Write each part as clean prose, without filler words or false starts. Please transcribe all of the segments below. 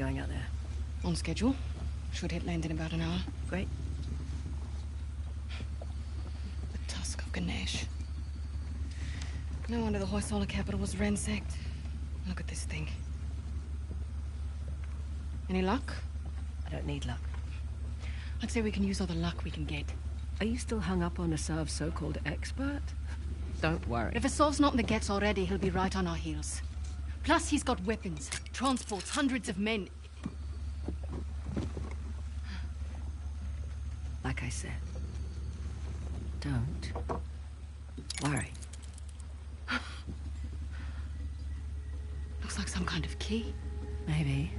going out there? On schedule. Should hit land in about an hour. Great. The tusk of Ganesh. No wonder the Hoysala capital was ransacked. Look at this thing. Any luck? I don't need luck. I'd say we can use all the luck we can get. Are you still hung up on Asav's so-called expert? Don't worry. If Asav's not in the Gets already, he'll be right on our heels. Plus, he's got weapons, transports, hundreds of men. Like I said, don't worry. Looks like some kind of key. Maybe.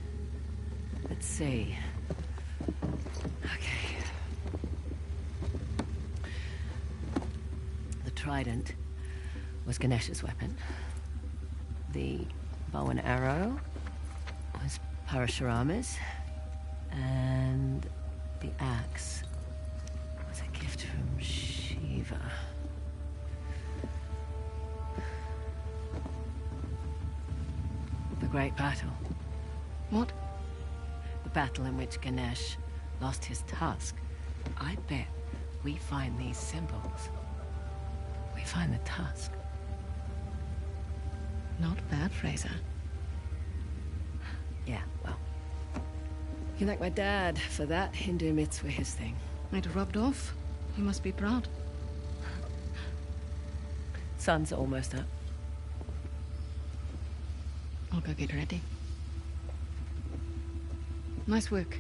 Let's see. Okay. The trident was Ganesh's weapon. The bow and arrow was Parashurama's. And the axe was a gift from Shiva. The Great Battle. What? The battle in which Ganesh lost his tusk. I bet we find these symbols. We find the tusk. Not bad, Fraser. Yeah, well. You can thank my dad for that. Hindu myths were his thing. It rubbed off. He must be proud. Sun's almost up. I'll go get ready. Nice work.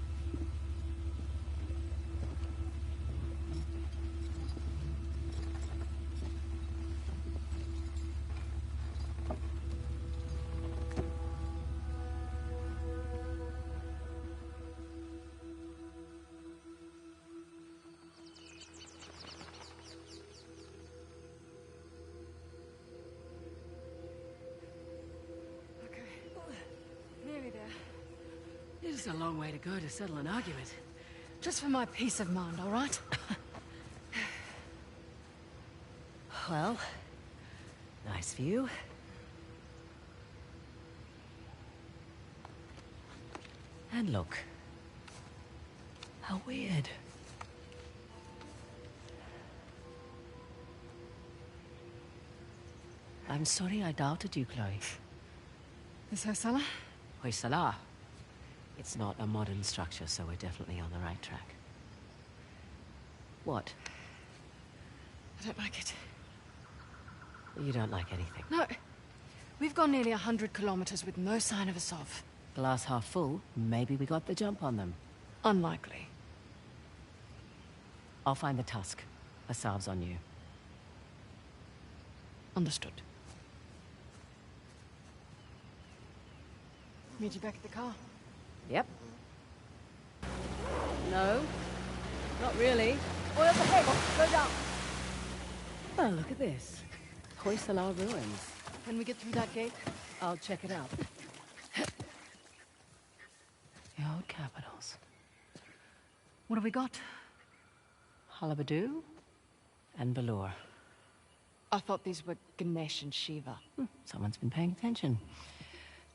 It's a long way to go to settle an argument. Just for my peace of mind, all right? Well, nice view. And look. How weird. I'm sorry I doubted you, Chloe. This Hoysala? Hoysala. It's not a modern structure, so we're definitely on the right track. What? I don't like it. You don't like anything. No. We've gone nearly 100 kilometers with no sign of Asav. Glass half full, maybe we got the jump on them. Unlikely. I'll find the tusk. Asav's on you. Understood. Meet you back at the car. Yep. No, not really. Oil ahead! Go down! Oh, look at this. Hoysala ruins. Can we get through that gate? I'll check it out. The old capitals. What have we got? Halabadu and Balur. I thought these were Ganesh and Shiva. Someone's been paying attention.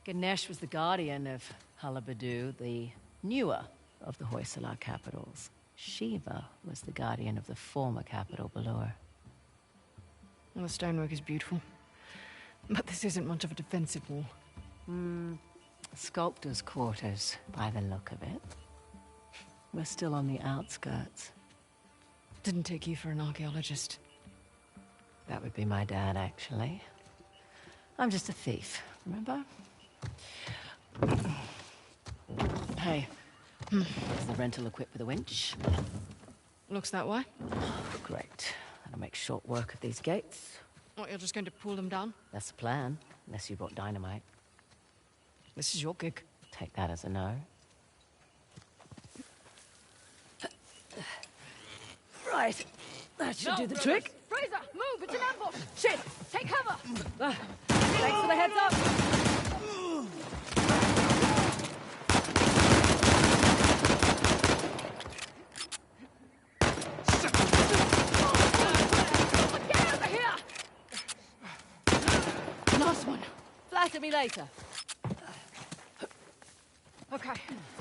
Ganesh was the guardian of Halabadu, the newer of the Hoysala capitals. Shiva was the guardian of the former capital, Balur. Well, the stonework is beautiful. But this isn't much of a defensive wall. Sculptor's quarters, by the look of it. We're still on the outskirts. Didn't take you for an archaeologist. That would be my dad, actually. I'm just a thief, remember? Hey, is the rental equipped with a winch? Looks that way. Great. That'll make short work of these gates. What, you're just going to pull them down? That's the plan, unless you brought dynamite. This is your gig. Take that as a no. Right. That should do the trick. Fraser, move! It's an ambush! Shit! Take cover! Thanks for the heads up. Get over here! Nice one. Flatter me later. Okay,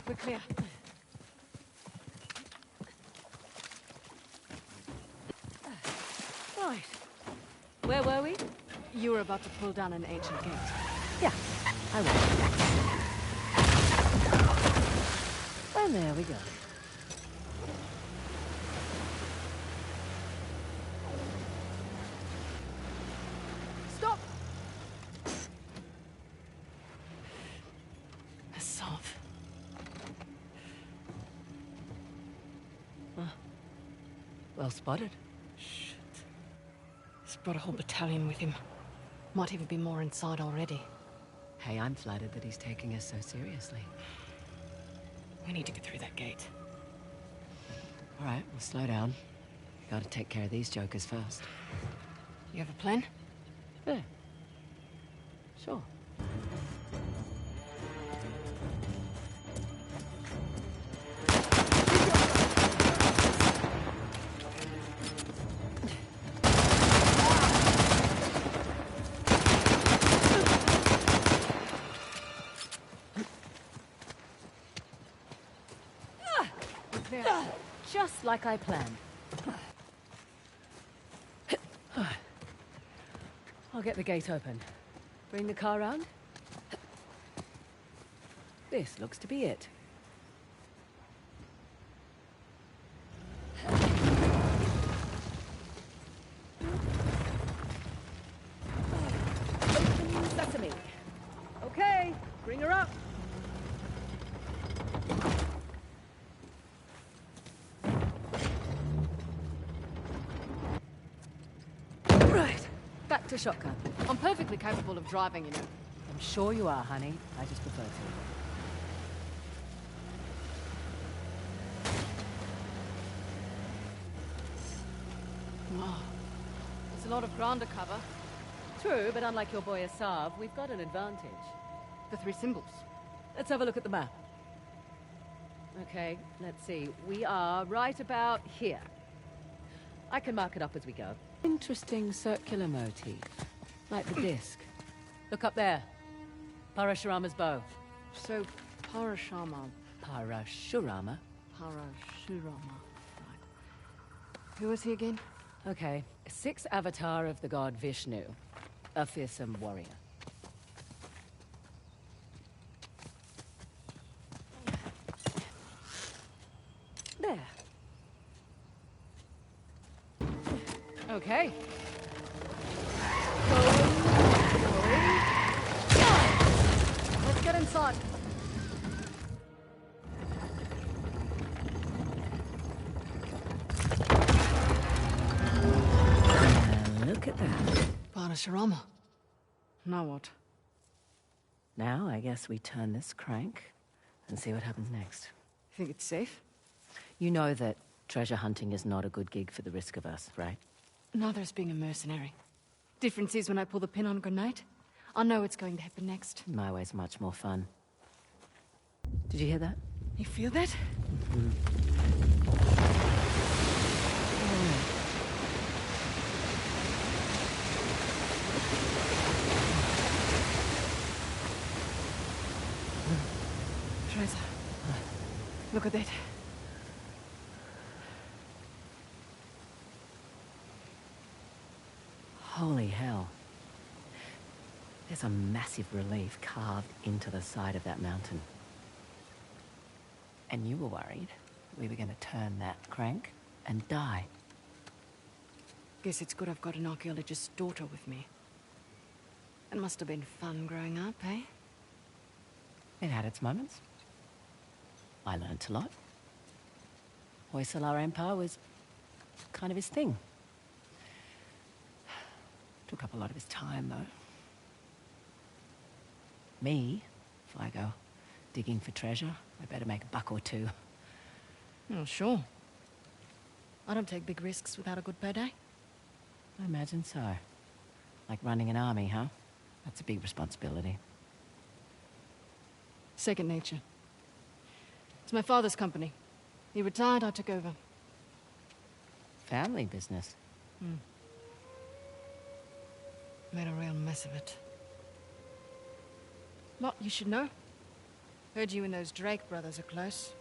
we're clear. Right. Where were we? You were about to pull down an ancient gate. Yeah, I was. And there we go. Stop! A sov. Well spotted. Shit. He's brought a whole battalion with him. Might even be more inside already. Hey, I'm flattered that he's taking us so seriously. We need to get through that gate. All right, we'll slow down. Gotta take care of these jokers first. You have a plan? Yeah. Sure. Just like I planned. I'll get the gate open. Bring the car round. This looks to be it. Open sesame. Okay, bring her up. Right, back to shotgun. I'm perfectly capable of driving, you know. I'm sure you are, honey. I just prefer to. Wow. There's a lot of ground to cover. True, but unlike your boy Asav, we've got an advantage. The three symbols. Let's have a look at the map. Okay, let's see. We are right about here. I can mark it up as we go. Interesting circular motif. Like the disc. Look up there. Parashurama's bow. So, Parashama. Parashurama? Parashurama. Right. Who was he again? Okay, sixth avatar of the god Vishnu. A fearsome warrior. There. Okay. Let's get inside. Look at that. Parashurama. Now what? Now, I guess we turn this crank and see what happens next. Think it's safe? You know that treasure hunting is not a good gig for the risk of us, right? Neither is being a mercenary. Difference is when I pull the pin on a grenade, I know what's going to happen next. My way's much more fun. Did you hear that? You feel that? Teresa, look at that. Holy hell. There's a massive relief carved into the side of that mountain. And you were worried we were going to turn that crank and die. Guess it's good I've got an archaeologist's daughter with me. It must have been fun growing up, eh? It had its moments. I learnt a lot. Hoysala Empire was kind of his thing. Took up a lot of his time, though. Me, if I go digging for treasure, I better make a buck or two. Oh, sure. I don't take big risks without a good payday. I imagine so. Like running an army, huh? That's a big responsibility. Second nature. It's my father's company. He retired, I took over. Family business. Made a real mess of it. Lot you should know. Heard you and those Drake brothers are close.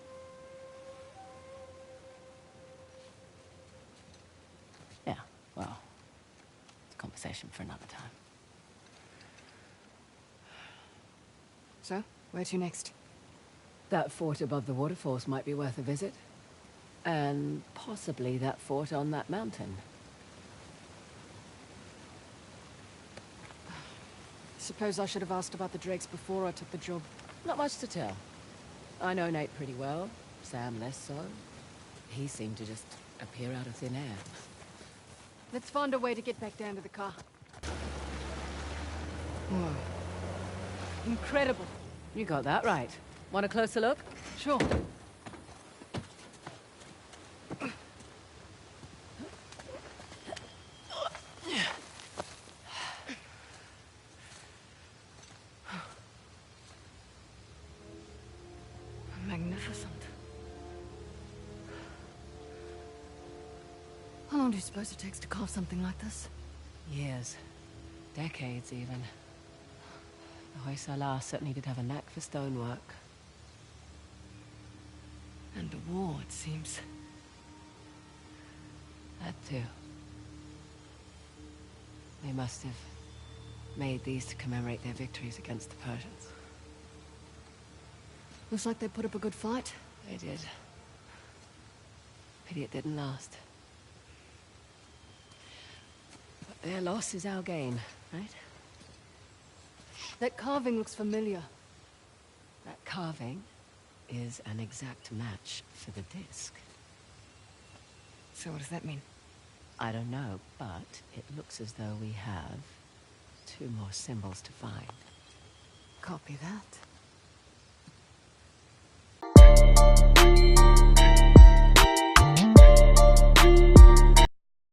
Yeah, well, it's a conversation for another time. So, where to next? That fort above the waterfalls might be worth a visit. And possibly that fort on that mountain. Suppose I should have asked about the Drakes before I took the job. Not much to tell. I know Nate pretty well, Sam less so. He seemed to just appear out of thin air. Let's find a way to get back down to the car. Whoa. Incredible. You got that right. Want a closer look? Sure. Magnificent. How long do you suppose it takes to carve something like this? Years. Decades, even. The Hoysala certainly did have a knack for stonework. And the war, it seems. That too. They must have made these to commemorate their victories against the Persians. Looks like they put up a good fight. They did. Pity it didn't last. But their loss is our gain, right? That carving looks familiar. That carving is an exact match for the disc. So what does that mean? I don't know, but it looks as though we have 2 more symbols to find. Copy that.